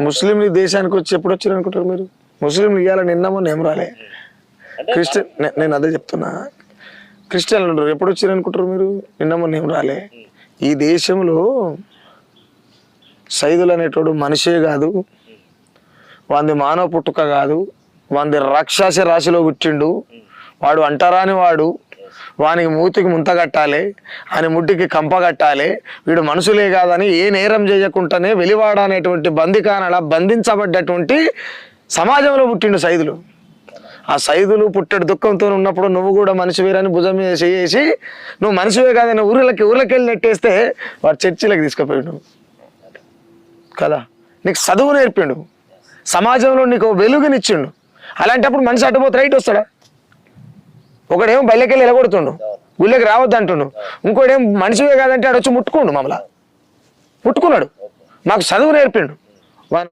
ముస్లింలు దేశానికి వచ్చి ఎప్పుడు వచ్చారు అనుకుంటారు మీరు? ముస్లింలు ఇవ్వాలి నిన్న మొన్న ఏం రాలే. క్రిస్టియన్ నేను అదే చెప్తున్నా, క్రిస్టియన్లు ఉంటారు ఎప్పుడు వచ్చారు అనుకుంటారు మీరు? నిన్న మొన్న ఏం రాలే. ఈ దేశంలో సైదులు అనేటోడు మనిషే కాదు, వాంది మానవ పుట్టుక కాదు, వాంది రాక్షస రాశిలో పుట్టిండు, వాడు అంటరాని వాడు, వానికి మూతికి ముంత కట్టాలి, ఆయన ముట్టికి కంప కట్టాలి, వీడు మనుషులే కాదని ఏ నేరం చేయకుండానే వెలివాడ అనేటువంటి బందికానలా బంధించబడ్డటువంటి సమాజంలో పుట్టిండు సైదులు. ఆ సైదులు పుట్టెడు దుఃఖంతో ఉన్నప్పుడు నువ్వు కూడా మనిషివేరని భుజం మీద చేసి నువ్వు మనిషివే కాదని ఊర్లకి వెళ్ళి నెట్టేస్తే వాడు చర్చిలకు తీసుకుపోయాడు కదా. నీకు చదువు నేర్పిండు, సమాజంలో నీకు వెలుగునిచ్చిండు. అలాంటప్పుడు మనిషి అడ్డుపోతే రైట్ వస్తాడా? ఒకడేమో బయలకెళ్ళి ఎలగొడుతుండు, గుళ్ళకి రావద్దు అంటుండు, ఇంకోటేమో మనిషివే కాదంటే ఆడొచ్చి ముట్టుకోండు, మమ్మల్ని ముట్టుకున్నాడు, మాకు చదువు నేర్పిండు.